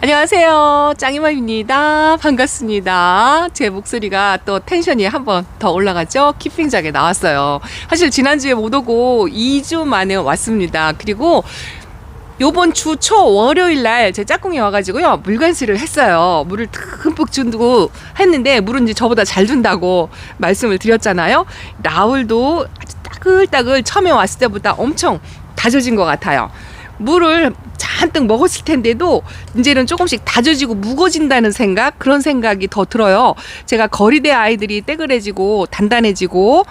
안녕하세요. 짱이맘입니다. 반갑습니다. 제 목소리가 또 텐션이 한 번 더 올라갔죠? 키핑장에 나왔어요. 사실 지난주에 못 오고 2주 만에 왔습니다. 그리고 요번 주 초 월요일 날 제 짝꿍이 와가지고요. 물관수를 했어요. 물을 듬뿍 준다고 했는데 물은 이제 저보다 잘 준다고 말씀을 드렸잖아요. 라울도 아주 따글따글 처음에 왔을 때보다 엄청 다져진 것 같아요. 물을 잔뜩 먹었을 텐데도 이제는 조금씩 다져지고 무거워진다는 생각, 그런 생각이 더 들어요. 제가 거리대 아이들이 떼그레지고 단단해지고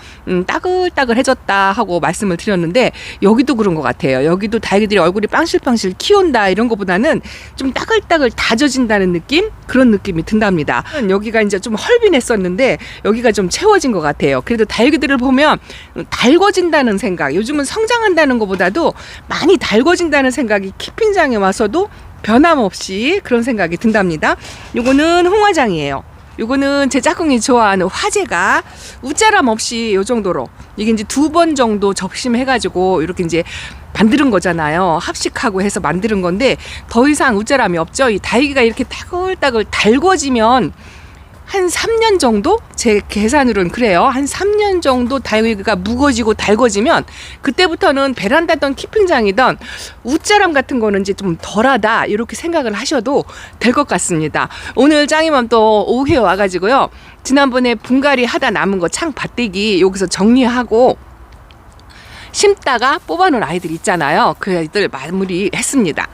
따글따글해졌다 하고 말씀을 드렸는데 여기도 그런 것 같아요. 여기도 다육이들이 얼굴이 빵실빵실 키운다 이런 것보다는 좀 따글따글 다져진다는 느낌? 그런 느낌이 든답니다. 여기가 이제 좀 헐빈했었는데 여기가 좀 채워진 것 같아요. 그래도 다육이들을 보면 달궈진다는 생각, 요즘은 성장한다는 것보다도 많이 달궈진다는 생각이 키핑장에 와서도 변함없이 그런 생각이 든답니다. 요거는 홍화장이에요. 요거는 제 짝꿍이 좋아하는 화재가 웃자람 없이 요 정도로 이게 이제 2번 정도 접심해가지고 이렇게 이제 만드는 거잖아요. 합식하고 해서 만드는 건데 더 이상 웃자람이 없죠. 이 다육이가 이렇게 따글따글 달궈지면 한 3년 정도? 제 계산으로는 그래요. 한 3년 정도 다육이가 무거워지고 달궈지면 그때부터는 베란다든 키핑장이든 웃자람 같은 거는 이제 좀 덜하다 이렇게 생각을 하셔도 될 것 같습니다. 오늘 짱이맘 또 오후에 와가지고요. 지난번에 분갈이 하다 남은 거 창 밭대기 여기서 정리하고 심다가 뽑아놓은 아이들 있잖아요. 그 아이들 마무리했습니다.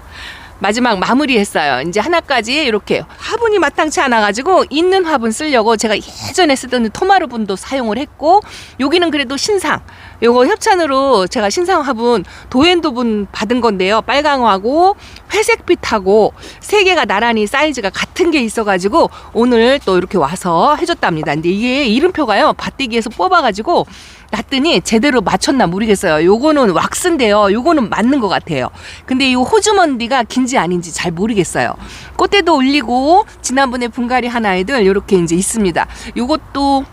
마지막 마무리했어요. 이제 하나까지 이렇게 화분이 마땅치 않아가지고 있는 화분 쓰려고 제가 예전에 쓰던 토마르분도 사용을 했고 여기는 그래도 신상 요거 협찬으로 제가 신상 화분 도엔도분 받은 건데요. 빨강하고 회색빛하고 3개가 나란히 사이즈가 같은 게 있어가지고 오늘 또 이렇게 와서 해줬답니다. 근데 이게 이름표가요 밭대기에서 뽑아가지고 놨더니 제대로 맞췄나 모르겠어요. 요거는 왁스인데요. 요거는 맞는 것 같아요. 근데 이 호주먼디가 긴지 아닌지 잘 모르겠어요. 꽃대도 올리고 지난번에 분갈이 한 아이들 이렇게 이제 있습니다. 요것도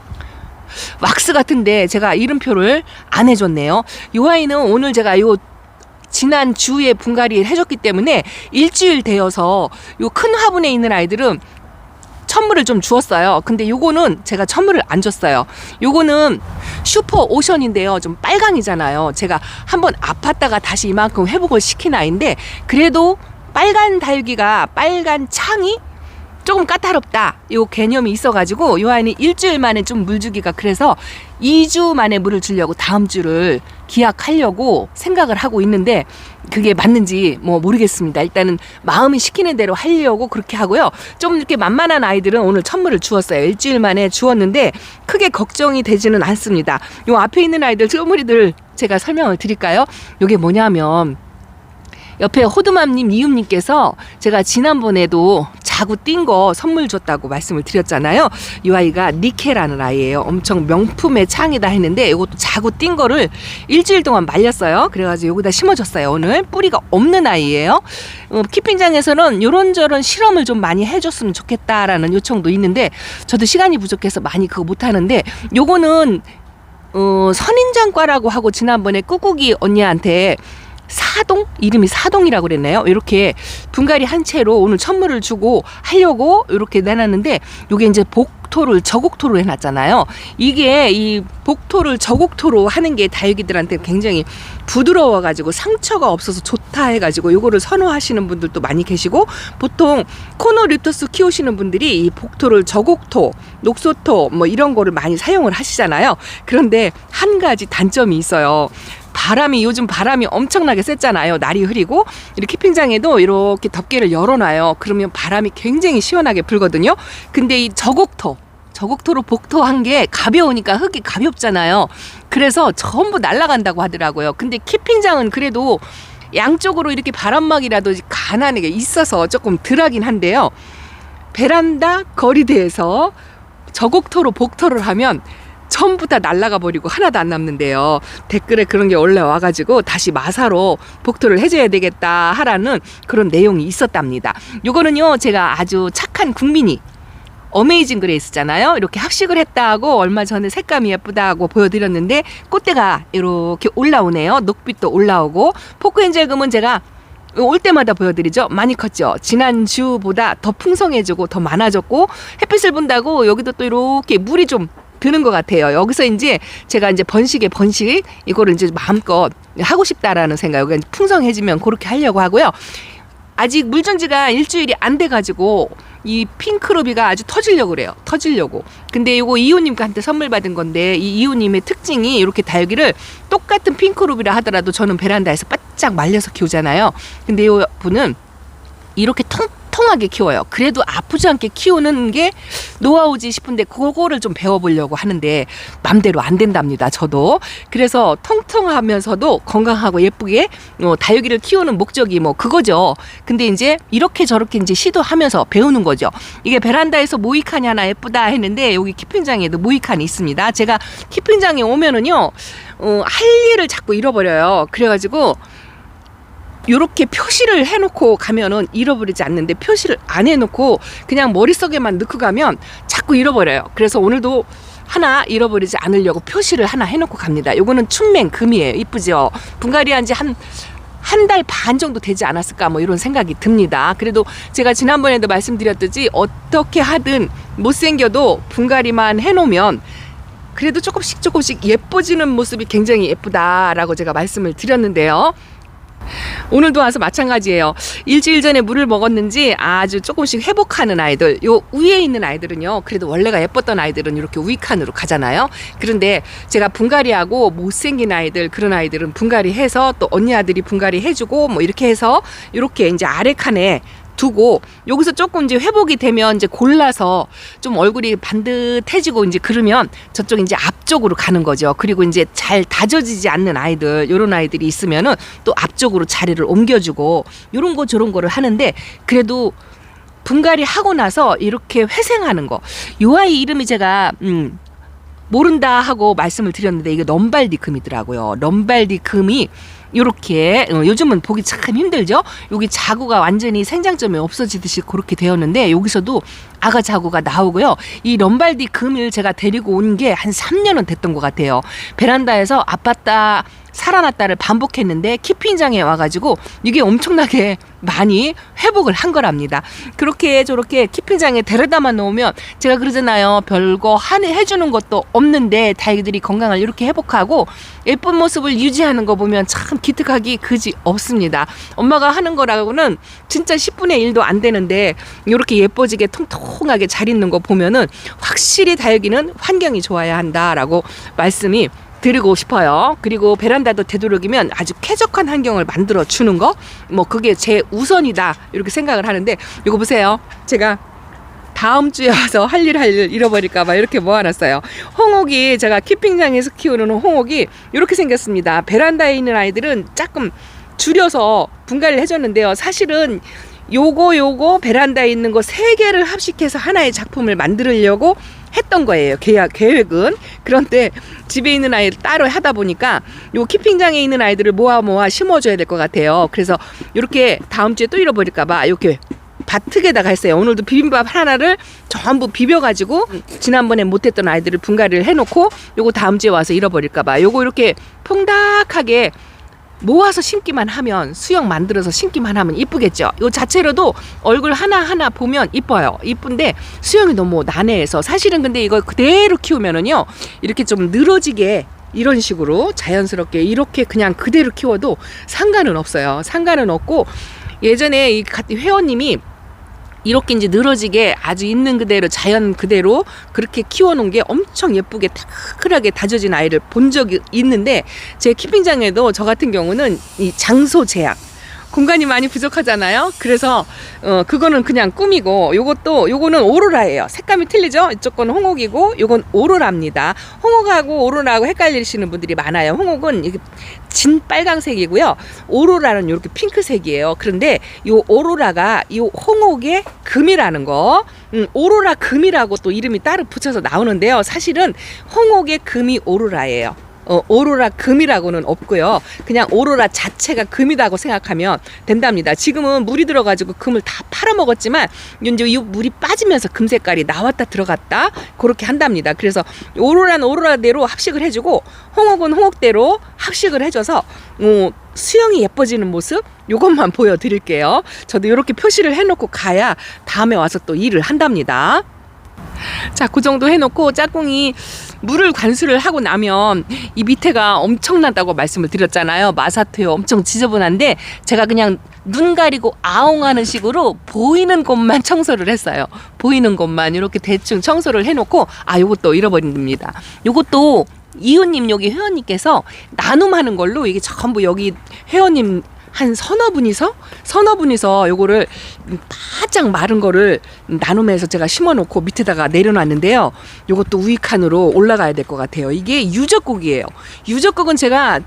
왁스 같은데 제가 이름표를 안 해줬네요. 요 아이는 오늘 제가 요 지난 주에 분갈이를 해줬기 때문에 일주일 되어서 요 큰 화분에 있는 아이들은 천물을 좀 주었어요. 근데 요거는 제가 천물을 안 줬어요. 요거는 슈퍼 오션인데요. 좀 빨강이잖아요. 제가 한번 아팠다가 다시 이만큼 회복을 시킨 아이인데 그래도 빨간 다육이가 빨간 창이 조금 까다롭다 요 개념이 있어가지고 요 아이는 일주일 만에 좀 물 주기가 그래서 2주 만에 물을 주려고 다음 주를 기약하려고 생각을 하고 있는데 그게 맞는지 뭐 모르겠습니다. 일단은 마음이 시키는 대로 하려고 그렇게 하고요. 좀 이렇게 만만한 아이들은 오늘 천물을 주었어요. 일주일 만에 주었는데 크게 걱정이 되지는 않습니다. 요 앞에 있는 아이들 쪼무리들 제가 설명을 드릴까요? 요게 뭐냐면 옆에 호두맘님 이음님께서 제가 지난번에도 자구 띈 거 선물 줬다고 말씀을 드렸잖아요. 이 아이가 니케라는 아이예요. 엄청 명품의 창이다 했는데 이것도 자구 띈 거를 일주일 동안 말렸어요. 그래가지고 여기다 심어줬어요. 오늘 뿌리가 없는 아이예요. 키핑장에서는 이런저런 실험을 좀 많이 해줬으면 좋겠다라는 요청도 있는데 저도 시간이 부족해서 많이 그거 못하는데 요거는 선인장과라고 하고 지난번에 꾹꾹이 언니한테 사동? 이름이 사동이라고 그랬나요? 이렇게 분갈이 한 채로 오늘 천물을 주고 하려고 이렇게 내놨는데 요게 이제 복토를 저곡토로 해놨잖아요. 이게 이 복토를 저곡토로 하는 게 다육이들한테 굉장히 부드러워가지고 상처가 없어서 좋다 해가지고 요거를 선호하시는 분들도 많이 계시고 보통 코노류터스 키우시는 분들이 이 복토를 저곡토, 녹소토 뭐 이런 거를 많이 사용을 하시잖아요. 그런데 한 가지 단점이 있어요. 요즘 바람이 엄청나게 셌잖아요. 날이 흐리고 이렇게 키핑장에도 이렇게 덮개를 열어놔요. 그러면 바람이 굉장히 시원하게 불거든요. 근데 이 저곡토로 복토한 게 가벼우니까 흙이 가볍잖아요. 그래서 전부 날아간다고 하더라고요. 근데 키핑장은 그래도 양쪽으로 이렇게 바람막이라도 가난하게 있어서 조금 덜하긴 한데요. 베란다 거리대에서 저곡토로 복토를 하면 전부 다 날아가 버리고 하나도 안 남는데요. 댓글에 그런 게 올라와가지고 다시 마사로 복토를 해줘야 되겠다 하라는 그런 내용이 있었답니다. 요거는요 제가 아주 착한 국민이 어메이징 그레이스잖아요. 이렇게 합식을 했다 하고 얼마 전에 색감이 예쁘다 하고 보여드렸는데 꽃대가 이렇게 올라오네요. 녹빛도 올라오고 포크엔젤금은 제가 올 때마다 보여드리죠. 많이 컸죠. 지난주보다 더 풍성해지고 더 많아졌고 햇빛을 본다고 여기도 또 이렇게 물이 좀 드는 것 같아요. 여기서 이제 제가 이제 번식 이거를 이제 마음껏 하고 싶다라는 생각. 여기가 풍성해지면 그렇게 하려고 하고요. 아직 물전지가 일주일이 안 돼가지고 이 핑크루비가 아주 터지려고 그래요. 터지려고. 근데 이거 이호님한테 선물 받은 건데 이 이호님의 특징이 이렇게 다육이를 똑같은 핑크루비라 하더라도 저는 베란다에서 바짝 말려서 키우잖아요. 근데 이 분은 이렇게 통통하게 키워요. 그래도 아프지 않게 키우는 게 노하우지 싶은데 그거를 좀 배워보려고 하는데 맘대로 안 된답니다. 저도. 그래서 통통하면서도 건강하고 예쁘게 다육이를 키우는 목적이 뭐 그거죠. 근데 이제 이렇게 저렇게 이제 시도하면서 배우는 거죠. 이게 베란다에서 모이칸이 하나 예쁘다 했는데 여기 키핑장에도 모이칸이 있습니다. 제가 키핑장에 오면은요 할 일을 자꾸 잃어버려요. 그래가지고 요렇게 표시를 해놓고 가면은 잃어버리지 않는데 표시를 안 해놓고 그냥 머릿속에만 넣고 가면 자꾸 잃어버려요. 그래서 오늘도 하나 잃어버리지 않으려고 표시를 하나 해놓고 갑니다. 요거는 충맹 금이에요. 이쁘죠? 분갈이한 지 한 달 반 정도 되지 않았을까 뭐 이런 생각이 듭니다. 그래도 제가 지난번에도 말씀드렸듯이 어떻게 하든 못생겨도 분갈이만 해놓으면 그래도 조금씩 예뻐지는 모습이 굉장히 예쁘다라고 제가 말씀을 드렸는데요. 오늘도 와서 마찬가지예요. 일주일 전에 물을 먹었는지 아주 조금씩 회복하는 아이들, 요 위에 있는 아이들은요 그래도 원래가 예뻤던 아이들은 이렇게 위 칸으로 가잖아요. 그런데 제가 분갈이하고 못생긴 아이들, 그런 아이들은 분갈이 해서 또 언니 아들이 분갈이 해주고 뭐 이렇게 해서 이렇게 이제 아래 칸에 두고 여기서 조금 이제 회복이 되면 이제 골라서 좀 얼굴이 반듯해지고 이제 그러면 저쪽 이제 앞쪽으로 가는 거죠. 그리고 이제 잘 다져지지 않는 아이들, 요런 아이들이 있으면은 또 앞쪽으로 자리를 옮겨주고 요런 거 저런 거를 하는데 그래도 분갈이 하고 나서 이렇게 회생하는 거. 요 아이 이름이 제가 모른다 하고 말씀을 드렸는데 이게 럼발디금이더라고요. 럼발디금이 요렇게 요즘은 보기 참 힘들죠. 여기 자구가 완전히 생장점이 없어지듯이 그렇게 되었는데 여기서도 아가 자구가 나오고요. 이 럼발디 금을 제가 데리고 온 게 한 3년은 됐던 것 같아요. 베란다에서 아팠다 살아났다를 반복했는데 키핑장에 와가지고 이게 엄청나게 많이 회복을 한 거랍니다. 그렇게 저렇게 키핑장에 데려다만 놓으면 제가 그러잖아요. 별거 해주는 것도 없는데 다육이들이 건강을 이렇게 회복하고 예쁜 모습을 유지하는 거 보면 참 기특하기 그지 없습니다. 엄마가 하는 거라고는 진짜 10분의 1도 안 되는데 이렇게 예뻐지게 통통하게 잘 있는 거 보면은 확실히 다육이는 환경이 좋아야 한다라고 말씀이 드리고 싶어요. 그리고 베란다도 되도록이면 아주 쾌적한 환경을 만들어 주는 거, 뭐 그게 제 우선이다 이렇게 생각을 하는데 이거 보세요. 제가 다음 주에 와서 할 일 잃어버릴까 봐 이렇게 모아놨어요. 홍옥이 제가 키핑장에서 키우는 홍옥이 이렇게 생겼습니다. 베란다에 있는 아이들은 조금 줄여서 분갈이를 해줬는데요. 사실은 요거 베란다에 있는 거 3개를 합식해서 하나의 작품을 만들려고 했던 거예요. 계획은. 그런데 집에 있는 아이를 따로 하다 보니까 요 키핑장에 있는 아이들을 모아 심어줘야 될 것 같아요. 그래서 이렇게 다음 주에 또 잃어버릴까봐 이렇게 바트에다가 했어요. 오늘도 비빔밥 하나를 전부 비벼가지고 지난번에 못했던 아이들을 분갈이를 해놓고 요거 다음 주에 와서 잃어버릴까봐 요거 이렇게 퐁닥하게 모아서 심기만 하면 수영 만들어서 심기만 하면 이쁘겠죠. 요 자체로도 얼굴 하나하나 보면 이뻐요. 이쁜데 수영이 너무 난해해서 사실은 근데 이거 그대로 키우면은요 이렇게 좀 늘어지게 이런 식으로 자연스럽게 이렇게 그냥 그대로 키워도 상관은 없어요. 상관은 없고 예전에 이 회원님이 이렇게 이제 늘어지게 아주 있는 그대로 자연 그대로 그렇게 키워놓은 게 엄청 예쁘게 타글하게 다져진 아이를 본 적이 있는데 제 키핑장에도 저 같은 경우는 이 장소 제약 공간이 많이 부족하잖아요. 그래서 그거는 그냥 꿈이고 요거는 오로라예요. 색감이 틀리죠. 이쪽 건 홍옥이고 요건 오로라입니다. 홍옥하고 오로라하고 헷갈리시는 분들이 많아요. 홍옥은 이게 진 빨강색이고요. 오로라는 이렇게 핑크색이에요. 그런데 요 오로라가 요 홍옥의 금이라는 거 오로라 금이라고 또 이름이 따로 붙여서 나오는데요. 사실은 홍옥의 금이 오로라예요. 오로라 금이라고는 없고요. 그냥 오로라 자체가 금이라고 생각하면 된답니다. 지금은 물이 들어가지고 금을 다 팔아먹었지만 이제 이 물이 빠지면서 금 색깔이 나왔다 들어갔다 그렇게 한답니다. 그래서 오로라는 오로라대로 합식을 해주고 홍옥은 홍옥대로 합식을 해줘서 수영이 예뻐지는 모습 요것만 보여드릴게요. 저도 이렇게 표시를 해놓고 가야 다음에 와서 또 일을 한답니다. 자, 그 정도 해놓고 짝꿍이 물을 관수를 하고 나면 이 밑에가 엄청나다고 말씀을 드렸잖아요. 마사토요 엄청 지저분한데 제가 그냥 눈 가리고 아웅하는 식으로 보이는 곳만 청소를 했어요. 보이는 곳만 이렇게 대충 청소를 해놓고 요것도 잃어버립니다. 요것도 이웃님 여기 회원님께서 나눔하는 걸로 이게 전부 여기 회원님 한 서너 분이서 요거를 바짝 마른 거를 나눔해서 제가 심어놓고 밑에다가 내려놨는데요. 요것도 우익한으로 올라가야 될 것 같아요. 이게 유적곡이에요. 유적곡은 제가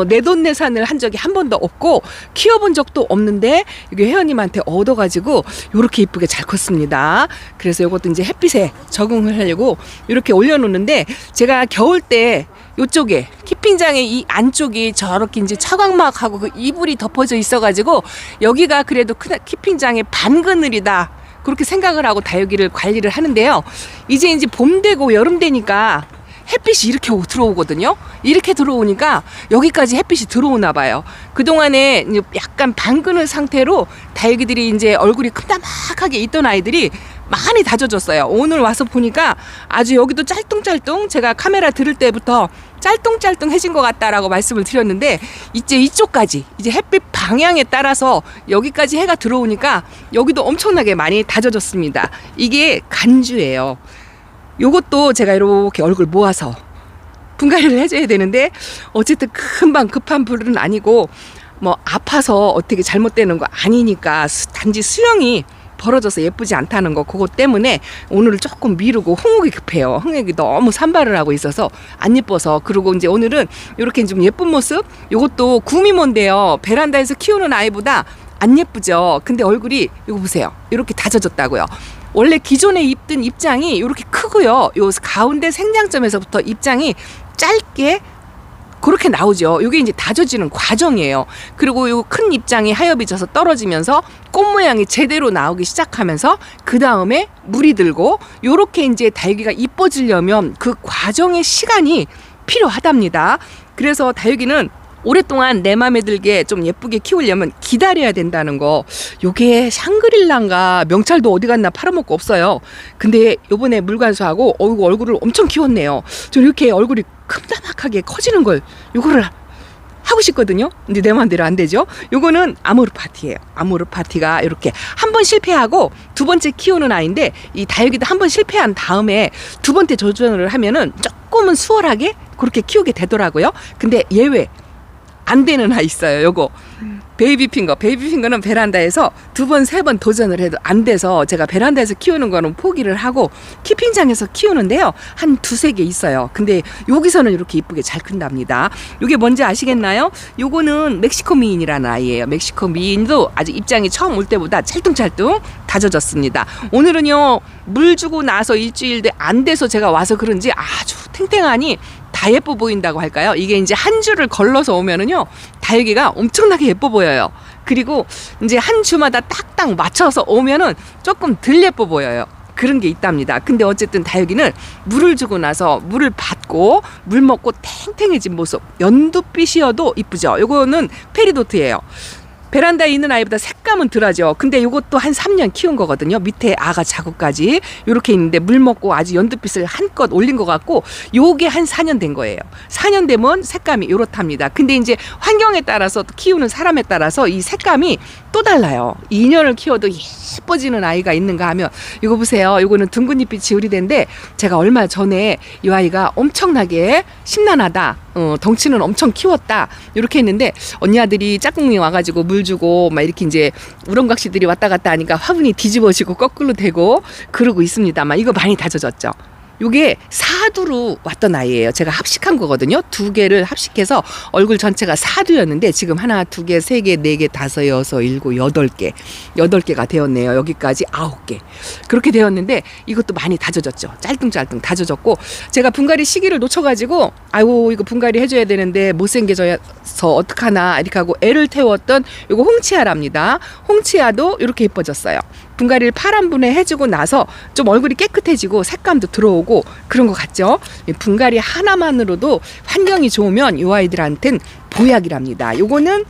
내돈내산을 한 적이 한 번도 없고 키워본 적도 없는데 이게 회원님한테 얻어가지고 요렇게 이쁘게 잘 컸습니다. 그래서 요것도 이제 햇빛에 적응을 하려고 이렇게 올려놓는데 제가 겨울 때 요쪽에 키핑장의 이 안쪽이 저렇게 이제 차광막하고 그 이불이 덮어져 있어가지고 여기가 그래도 키핑장의 반그늘이다 그렇게 생각을 하고 다육이를 관리를 하는데요. 이제 봄 되고 여름 되니까 햇빛이 이렇게 들어오거든요. 이렇게 들어오니까 여기까지 햇빛이 들어오나 봐요. 그동안에 약간 반그늘 상태로 다육이들이 이제 얼굴이 큼다막하게 있던 아이들이 많이 다져졌어요. 오늘 와서 보니까 아주 여기도 짤뚱짤뚱 제가 카메라 들을 때부터 짤뚱짤뚱해진 것 같다라고 말씀을 드렸는데 이제 이쪽까지 이제 햇빛 방향에 따라서 여기까지 해가 들어오니까 여기도 엄청나게 많이 다져졌습니다. 이게 간주예요. 요것도 제가 이렇게 얼굴 모아서 분갈이를 해줘야 되는데 어쨌든 금방 급한 불은 아니고 뭐 아파서 어떻게 잘못되는 거 아니니까 단지 수영이 벌어져서 예쁘지 않다는 거 그것 때문에 오늘을 조금 미루고 홍옥이 급해요. 홍옥이 너무 산발을 하고 있어서 안 예뻐서. 그리고 이제 오늘은 이렇게 좀 예쁜 모습 요것도 구미모인데요. 베란다에서 키우는 아이보다 안 예쁘죠. 근데 얼굴이 이거 보세요. 이렇게 다져졌다고요. 원래 기존에 입던 입장이 이렇게 크고요. 요 가운데 생장점에서부터 입장이 짧게 그렇게 나오죠. 이게 이제 다져지는 과정이에요. 그리고 요 큰 입장이 하엽이 져서 떨어지면서 꽃 모양이 제대로 나오기 시작하면서 그 다음에 물이 들고 요렇게 이제 다육이가 이뻐지려면 그 과정의 시간이 필요하답니다. 그래서 다육이는 오랫동안 내 맘에 들게 좀 예쁘게 키우려면 기다려야 된다는 거. 요게 샹그릴라인가 명찰도 어디 갔나 팔아먹고 없어요. 근데 요번에 물관수하고 얼굴을 엄청 키웠네요. 저 이렇게 얼굴이 큼다막하게 커지는 걸 요거를 하고 싶거든요. 근데 내 맘대로 안 되죠. 요거는 아모르파티예요. 아모르파티가 이렇게 한 번 실패하고 두 번째 키우는 아이인데 이 다육이도 한 번 실패한 다음에 두 번째 도전을 하면은 조금은 수월하게 그렇게 키우게 되더라고요. 근데 예외 안 되는 아이 있어요. 요거 베이비핑거는 베란다에서 두 번, 세 번 도전을 해도 안 돼서 제가 베란다에서 키우는 거는 포기를 하고 키핑장에서 키우는데요. 한 두세 개 있어요. 근데 여기서는 이렇게 이쁘게 잘 큰답니다. 요게 뭔지 아시겠나요? 요거는 멕시코 미인이라는 아이예요. 멕시코 미인도 아직 입장이 처음 올 때보다 찰뚱찰뚱 다져졌습니다. 오늘은요 물 주고 나서 일주일 안 돼서 제가 와서 그런지 아주 탱탱하니 다 예뻐 보인다고 할까요? 이게 이제 한 줄을 걸러서 오면은요 다육이가 엄청나게 예뻐 보여요. 그리고 이제 한 주마다 딱딱 맞춰서 오면은 조금 덜 예뻐 보여요. 그런 게 있답니다. 근데 어쨌든 다육이는 물을 주고 나서 물을 받고 물 먹고 탱탱해진 모습 연두빛이어도 이쁘죠. 요거는 페리도트예요. 베란다에 있는 아이보다 색감은 덜하죠. 근데 이것도 한 3년 키운 거거든요. 밑에 아가 자구까지 이렇게 있는데 물 먹고 아주 연두빛을 한껏 올린 것 같고 요게 한 4년 된 거예요. 4년 되면 색감이 이렇답니다. 근데 이제 환경에 따라서 키우는 사람에 따라서 이 색감이 또 달라요. 2년을 키워도 예뻐지는 아이가 있는가 하면 이거 보세요. 이거는 둥근잎이 지우리대인데 제가 얼마 전에 이 아이가 엄청나게 심란하다. 덩치는 엄청 키웠다. 이렇게 했는데 언니 아들이 짝꿍이 와가지고 물 주고 막 이렇게 이제 우렁각시들이 왔다 갔다 하니까 화분이 뒤집어지고 거꾸로 되고 그러고 있습니다만 이거 많이 다져졌죠. 요게 사두로 왔던 아이예요. 제가 합식한 거거든요. 두 개를 합식해서 얼굴 전체가 사두였는데 지금 하나, 두 개, 세 개, 네 개, 다섯, 여섯, 일곱, 여덟 개가 되었네요. 여기까지 9개. 그렇게 되었는데 이것도 많이 다져졌죠. 짤뚱짤뚱 다져졌고 제가 분갈이 시기를 놓쳐가지고 아이고 이거 분갈이 해줘야 되는데 못생겨져서 어떡하나 이렇게 하고 애를 태웠던 요거 홍치아랍니다. 홍치아도 이렇게 예뻐졌어요. 분갈이를 파란 분해 해주고 나서 좀 얼굴이 깨끗해지고 색감도 들어오고 그런 것 같죠. 분갈이 하나만으로도 환경이 좋으면 이 아이들한텐 보약이랍니다. 요거는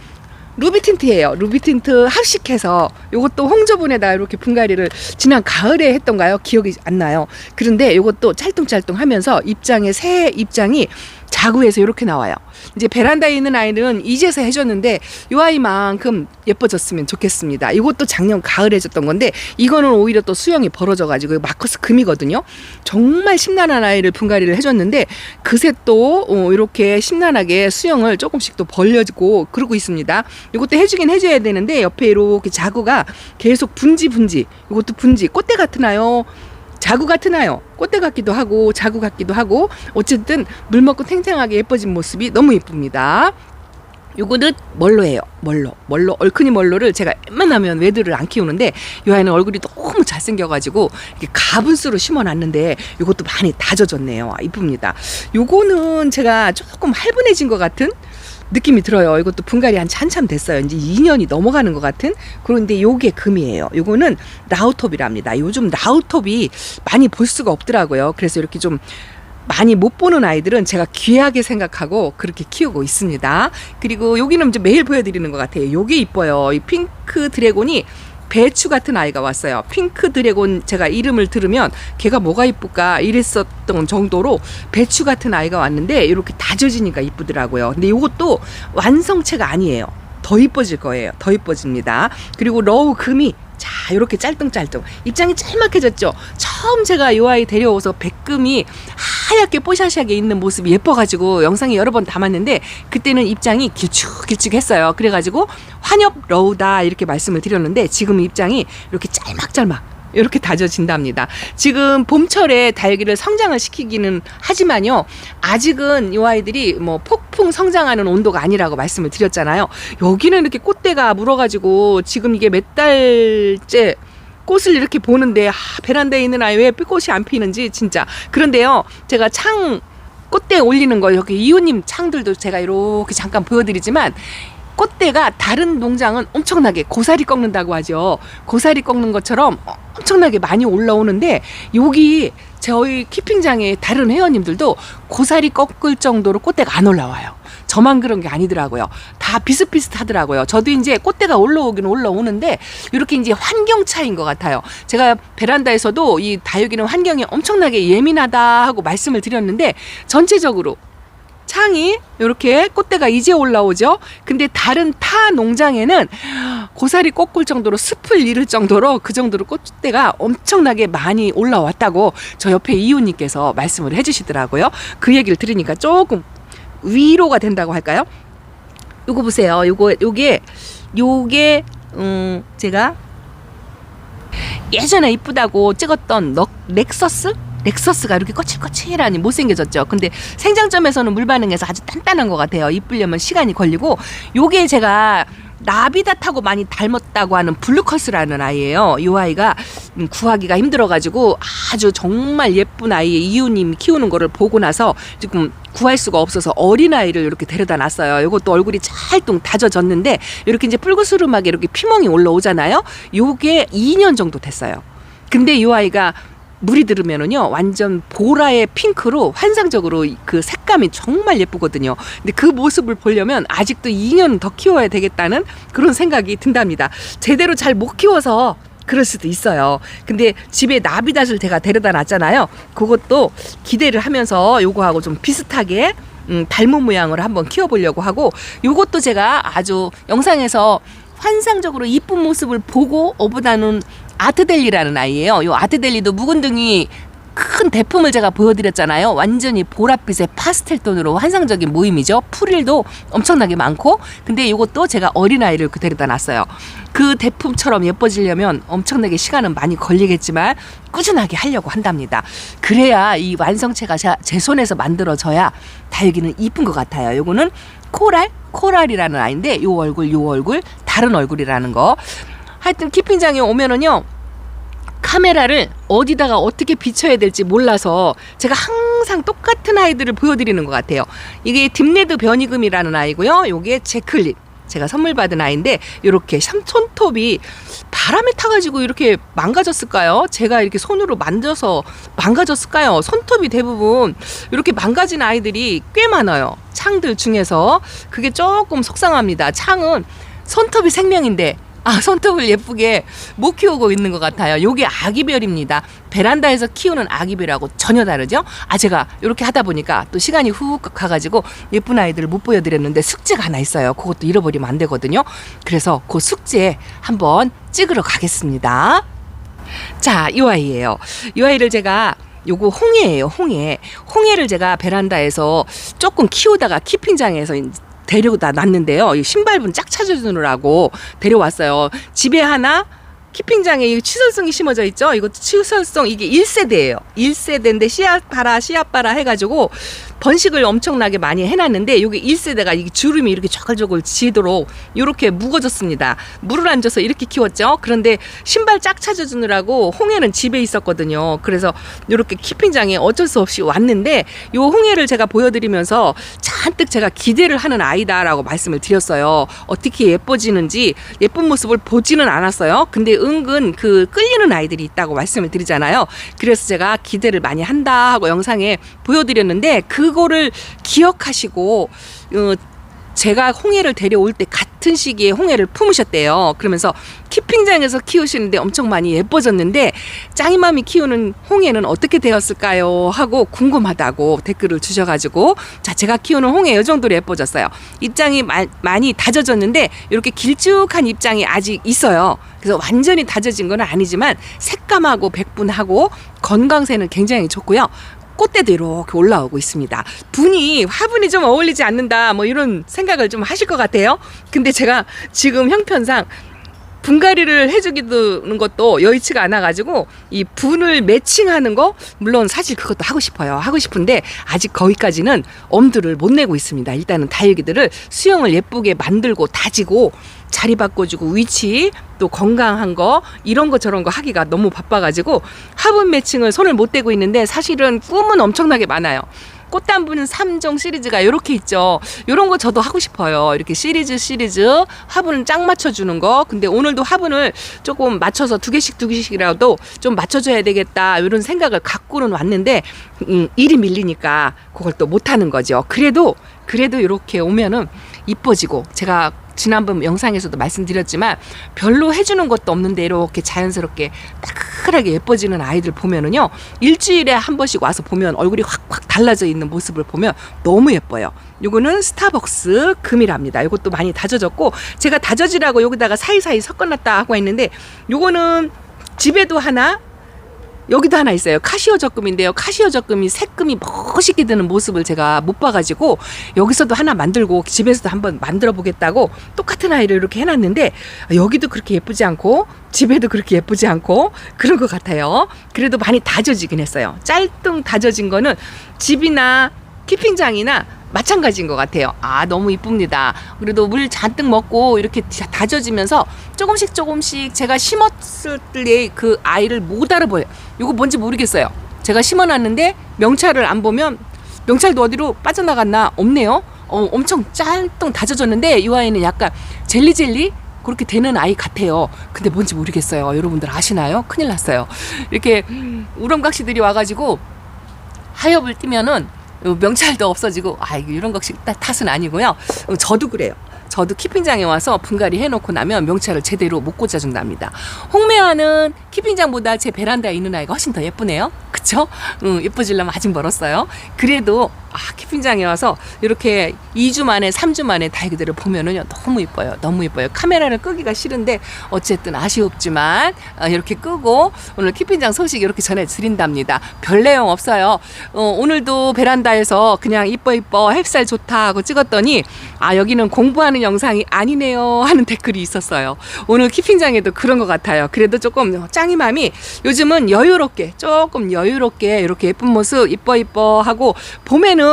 루비틴트예요. 루비틴트 합식해서 요것도 홍조분에다 이렇게 분갈이를 지난 가을에 했던가요? 기억이 안 나요. 그런데 요것도 짤뚱짤뚱 하면서 새 입장이 자구에서 이렇게 나와요. 이제 베란다에 있는 아이는 이제서 해줬는데 이 아이만큼 예뻐졌으면 좋겠습니다. 이것도 작년 가을에 해줬던 건데 이거는 오히려 또 수영이 벌어져가지고 마커스 금이거든요. 정말 심란한 아이를 분갈이를 해줬는데 그새 또 이렇게 심란하게 수영을 조금씩 또 벌려지고 그러고 있습니다. 이것도 해주긴 해줘야 되는데 옆에 이렇게 자구가 계속 분지 이것도 분지 꽃대 같으나요? 자구 같으나요? 꽃대 같기도 하고 자구 같기도 하고 어쨌든 물 먹고 탱탱하게 예뻐진 모습이 너무 예쁩니다. 요거는 멀로예요. 멀로 얼큰이 멀로를 제가 웬만하면 외들을 안 키우는데 이 아이는 얼굴이 너무 잘생겨가지고 이렇게 가분수로 심어놨는데 요것도 많이 다져졌네요. 이쁩니다. 요거는 제가 조금 할분해진 것 같은 느낌이 들어요. 이것도 분갈이 한참 됐어요. 이제 2년이 넘어가는 것 같은. 그런데 요게 금이에요. 요거는 라우톱이랍니다. 요즘 라우톱이 많이 볼 수가 없더라고요. 그래서 이렇게 좀 많이 못 보는 아이들은 제가 귀하게 생각하고 그렇게 키우고 있습니다. 그리고 여기는 이제 매일 보여드리는 것 같아요. 요게 이뻐요. 이 핑크 드래곤이 배추 같은 아이가 왔어요. 핑크 드래곤 제가 이름을 들으면 걔가 뭐가 이쁠까 이랬었던 정도로 배추 같은 아이가 왔는데 이렇게 다져지니까 이쁘더라고요. 근데 이것도 완성체가 아니에요. 더 이뻐질 거예요. 더 이뻐집니다. 그리고 러우 금이 자 이렇게 짤뚱짤뚱 입장이 짤막해졌죠. 처음 제가 이 아이 데려와서 백금이 하얗게 뽀샤시하게 있는 모습이 예뻐가지고 영상에 여러 번 담았는데 그때는 입장이 길쭉길쭉했어요. 그래가지고 환엽 러우다 이렇게 말씀을 드렸는데 지금 입장이 이렇게 짤막짤막 이렇게 다져진답니다. 지금 봄철에 다육이를 성장을 시키기는 하지만요. 아직은 이 아이들이 뭐 폭풍 성장하는 온도가 아니라고 말씀을 드렸잖아요. 여기는 이렇게 꽃대가 물어가지고 지금 이게 몇 달째 꽃을 이렇게 보는데 베란다에 있는 아이 왜 꽃이 안 피는지 진짜. 그런데요. 제가 꽃대 올리는 거 여기 이웃님 창들도 제가 이렇게 잠깐 보여드리지만 꽃대가 다른 농장은 엄청나게 고사리 꺾는다고 하죠. 고사리 꺾는 것처럼 엄청나게 많이 올라오는데 여기 저희 키핑장의 다른 회원님들도 고사리 꺾을 정도로 꽃대가 안 올라와요. 저만 그런 게 아니더라고요. 다 비슷비슷하더라고요. 저도 이제 꽃대가 올라오긴 올라오는데 이렇게 이제 환경 차이인 것 같아요. 제가 베란다에서도 이 다육이는 환경이 엄청나게 예민하다 하고 말씀을 드렸는데 전체적으로 창이 이렇게 꽃대가 이제 올라오죠. 근데 다른 타 농장에는 고사리 꺾을 정도로 숲을 이를 정도로 그 정도로 꽃대가 엄청나게 많이 올라왔다고 저 옆에 이웃님께서 말씀을 해주시더라고요. 그 얘기를 들으니까 조금 위로가 된다고 할까요? 요거 보세요. 요게 제가 예전에 이쁘다고 찍었던 렉서스가 이렇게 거칠거칠하니 못생겨졌죠. 근데 생장점에서는 물 반응해서 아주 단단한 것 같아요. 이쁘려면 시간이 걸리고 요게 제가 나비닷하고 많이 닮았다고 하는 블루커스라는 아이예요. 이 아이가 구하기가 힘들어가지고 아주 정말 예쁜 아이의 이웃님이 키우는 거를 보고 나서 지금 구할 수가 없어서 어린아이를 이렇게 데려다 놨어요. 이것도 얼굴이 찰뚱 다져졌는데 이렇게 이제 뿔구스름하게 이렇게 피멍이 올라오잖아요. 요게 2년 정도 됐어요. 근데 이 아이가 물이 들으면은요 완전 보라의 핑크로 환상적으로 그 색감이 정말 예쁘거든요. 근데 그 모습을 보려면 아직도 2년 더 키워야 되겠다는 그런 생각이 든답니다. 제대로 잘 못 키워서 그럴 수도 있어요. 근데 집에 나비닷을 제가 데려다 놨잖아요. 그것도 기대를 하면서 요거하고 좀 비슷하게 닮은 모양으로 한번 키워보려고 하고 요것도 제가 아주 영상에서 환상적으로 이쁜 모습을 보고 어부다는 아트델리라는 아이예요. 요 아트델리도 묵은둥이 큰 대품을 제가 보여드렸잖아요. 완전히 보랏빛의 파스텔 톤으로 환상적인 모임이죠. 프릴도 엄청나게 많고, 근데 이것도 제가 어린아이를 데려다 놨어요. 그 대품처럼 예뻐지려면 엄청나게 시간은 많이 걸리겠지만 꾸준하게 하려고 한답니다. 그래야 이 완성체가 제 손에서 만들어져야 다육이는 이쁜 것 같아요. 요거는 코랄이라는 아이인데 요 얼굴 다른 얼굴이라는 거. 하여튼 키핑장에 오면은요, 카메라를 어디다가 어떻게 비춰야 될지 몰라서 제가 항상 똑같은 아이들을 보여드리는 것 같아요. 이게 딥레드 변이금이라는 아이고요. 요게 제클릿, 제가 선물 받은 아이인데 이렇게 손톱이 바람에 타가지고 이렇게 망가졌을까요? 제가 이렇게 손으로 만져서 망가졌을까요? 손톱이 대부분 이렇게 망가진 아이들이 꽤 많아요. 창들 중에서. 그게 조금 속상합니다. 창은 손톱이 생명인데 손톱을 예쁘게 못 키우고 있는 것 같아요. 요게 아기별입니다. 베란다에서 키우는 아기별하고 전혀 다르죠? 제가 이렇게 하다 보니까 또 시간이 훅 가가지고 예쁜 아이들을 못 보여드렸는데 숙제가 하나 있어요. 그것도 잃어버리면 안 되거든요. 그래서 그 숙제 한번 찍으러 가겠습니다. 자, 이 아이예요. 이 아이를 제가 요거 홍해예요. 홍해를 제가 베란다에서 조금 키우다가 키핑장에서 데려다 놨는데요. 신발분 짝 찾아주느라고 데려왔어요. 집에 하나, 키핑장에 치설성이 심어져 있죠. 이것도 치설성, 이게 1세대예요. 1세대인데 씨앗 봐라 해가지고 번식을 엄청나게 많이 해놨는데, 이게 1세대가 이게 주름이 이렇게 조글조글 지도록 이렇게 묵어졌습니다. 물을 안 줘서 이렇게 키웠죠. 그런데 신발 짝 찾아주느라고 홍해는 집에 있었거든요. 그래서 이렇게 키핑장에 어쩔 수 없이 왔는데, 이 홍해를 제가 보여드리면서 잔뜩 제가 기대를 하는 아이다라고 말씀을 드렸어요. 어떻게 예뻐지는지 예쁜 모습을 보지는 않았어요. 근데 은근 그 끌리는 아이들이 있다고 말씀을 드리잖아요. 그래서 제가 기대를 많이 한다 하고 영상에 보여드렸는데, 그거를 기억하시고 제가 홍해를 데려올 때 같은 시기에 홍해를 품으셨대요. 그러면서 키핑장에서 키우시는데 엄청 많이 예뻐졌는데 짱이맘이 키우는 홍해는 어떻게 되었을까요? 하고 궁금하다고 댓글을 주셔가지고, 자, 제가 키우는 홍해 이 정도로 예뻐졌어요. 입장이 많이 다져졌는데 이렇게 길쭉한 입장이 아직 있어요. 그래서 완전히 다져진 건 아니지만 색감하고 백분하고 건강세는 굉장히 좋고요. 꽃대도 이렇게 올라오고 있습니다. 화분이 좀 어울리지 않는다, 뭐 이런 생각을 좀 하실 것 같아요. 근데 제가 지금 형편상 분갈이를 해주기는 것도 여의치가 않아가지고 이 분을 매칭하는 거, 물론 사실 그것도 하고 싶어요. 하고 싶은데 아직 거기까지는 엄두를 못 내고 있습니다. 일단은 다육이들을 수영을 예쁘게 만들고 다지고 자리 바꿔주고 위치 또 건강한 거 이런 거 저런 거 하기가 너무 바빠가지고 화분 매칭을 손을 못 대고 있는데, 사실은 꿈은 엄청나게 많아요. 꽃단분 3종 시리즈가 이렇게 있죠. 이런 거 저도 하고 싶어요. 이렇게 시리즈 화분을 짝 맞춰주는 거. 근데 오늘도 화분을 조금 맞춰서 두 개씩이라도 좀 맞춰줘야 되겠다, 이런 생각을 갖고는 왔는데 일이 밀리니까 그걸 또 못하는 거죠. 그래도 이렇게 오면은 이뻐지고, 제가 지난번 영상에서도 말씀드렸지만 별로 해주는 것도 없는데 이렇게 자연스럽게 따끈하게 예뻐지는 아이들 보면은요, 일주일에 한 번씩 와서 보면 얼굴이 확 달라져 있는 모습을 보면 너무 예뻐요. 요거는 스타벅스 금이랍니다. 이것도 많이 다져졌고, 제가 다져지라고 여기다가 사이사이 섞어놨다 하고 했는데, 요거는 집에도 하나, 여기도 하나 있어요. 카시오 적금인데요. 카시오 적금이 새금이 멋있게 드는 모습을 제가 못 봐가지고 여기서도 하나 만들고 집에서도 한번 만들어 보겠다고 똑같은 아이를 이렇게 해놨는데, 여기도 그렇게 예쁘지 않고 집에도 그렇게 예쁘지 않고 그런 것 같아요. 그래도 많이 다져지긴 했어요. 짤뚱 다져진 거는 집이나 키핑장이나 마찬가지인 것 같아요. 너무 이쁩니다. 그래도 물 잔뜩 먹고 이렇게 다져지면서 조금씩 제가 심었을 때 그 아이를 못 알아보여요. 이거 뭔지 모르겠어요. 제가 심어놨는데 명찰을 안 보면, 명찰도 어디로 빠져나갔나 없네요. 엄청 짤뚱 다져졌는데 이 아이는 약간 젤리 그렇게 되는 아이 같아요. 근데 뭔지 모르겠어요. 여러분들 아시나요? 큰일 났어요. 이렇게 우렁각시들이 와가지고 하엽을 띠면은 명찰도 없어지고, 이런 것이 탓은 아니고요. 저도 그래요. 저도 키핑장에 와서 분갈이 해놓고 나면 명찰을 제대로 못 꽂아준답니다. 홍매화는 키핑장보다 제 베란다에 있는 아이가 훨씬 더 예쁘네요. 그쵸? 예뻐지려면 아직 멀었어요. 그래도 키핑장에 와서 이렇게 2주 만에 3주 만에 다육이들을 보면은요 너무 이뻐요. 너무 이뻐요. 카메라를 끄기가 싫은데 어쨌든 아쉬웠지만 이렇게 끄고 오늘 키핑장 소식 이렇게 전해드린답니다. 별 내용 없어요. 오늘도 베란다에서 그냥 이뻐 햇살 좋다 하고 찍었더니 여기는 공부하는 영상이 아니네요 하는 댓글이 있었어요. 오늘 키핑장에도 그런 것 같아요. 그래도 조금 짱이맘이 요즘은 조금 여유롭게 이렇게 예쁜 모습 이뻐 하고 봄에는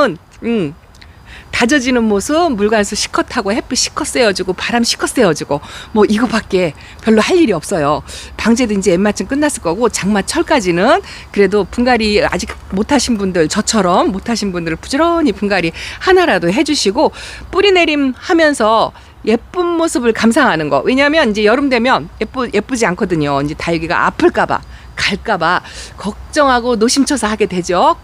다져지는 모습, 물관수 시컷하고 햇빛 시컷 쐬어주고 바람 시컷 쐬어주고 뭐 이거밖에 별로 할 일이 없어요. 방제도 이제 웬만큼 끝났을 거고 장마철까지는 그래도 분갈이 아직 못하신 분들, 저처럼 못하신 분들을 부지런히 분갈이 하나라도 해주시고 뿌리 내림 하면서 예쁜 모습을 감상하는 거. 왜냐하면 이제 여름 되면 예쁘지 않거든요. 이제 다육이가 아플까봐 갈까봐 걱정하고 노심초사 하게 되죠.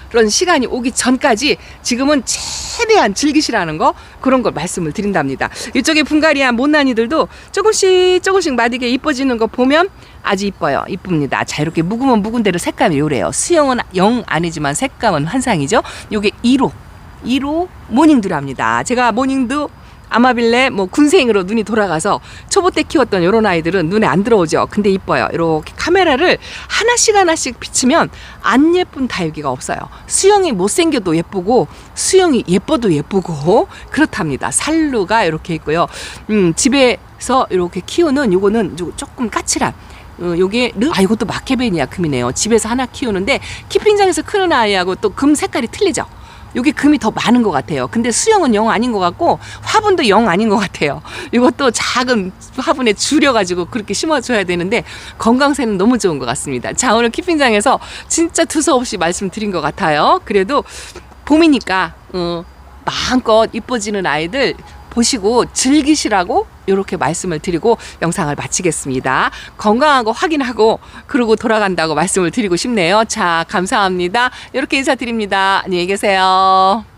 그런 시간이 오기 전까지 지금은 최대한 즐기시라는 거, 그런 걸 말씀을 드린답니다. 이쪽에 분갈이한 못난이들도 조금씩 마디게 이뻐지는 거 보면 아주 이쁩니다. 자, 이렇게 묵으면 묵은 대로 색감이 요래요. 수영은 영 아니지만 색감은 환상이죠. 요게 1호 모닝드랍니다. 제가 모닝드 아마빌레 군생으로 눈이 돌아가서 초보 때 키웠던 요런 아이들은 눈에 안 들어오죠. 근데 이뻐요. 이렇게 카메라를 하나씩 비치면 안 예쁜 다육이가 없어요. 수영이 못생겨도 예쁘고 수영이 예뻐도 예쁘고 그렇답니다. 살루가 이렇게 있고요. 집에서 이렇게 키우는 요거는 조금 까칠한 요게 이것도 마케베니아 금이네요. 집에서 하나 키우는데 키핑장에서 크는 아이하고 또 금 색깔이 틀리죠. 여기 금이 더 많은 것 같아요. 근데 수영은 영 아닌 것 같고 화분도 영 아닌 것 같아요. 이것도 작은 화분에 줄여가지고 그렇게 심어줘야 되는데 건강세는 너무 좋은 것 같습니다. 자, 오늘 키핑장에서 진짜 두서없이 말씀드린 것 같아요. 그래도 봄이니까 마음껏 이뻐지는 아이들 보시고 즐기시라고 이렇게 말씀을 드리고 영상을 마치겠습니다. 건강한 거 확인하고 그러고 돌아간다고 말씀을 드리고 싶네요. 자, 감사합니다. 이렇게 인사드립니다. 안녕히 계세요.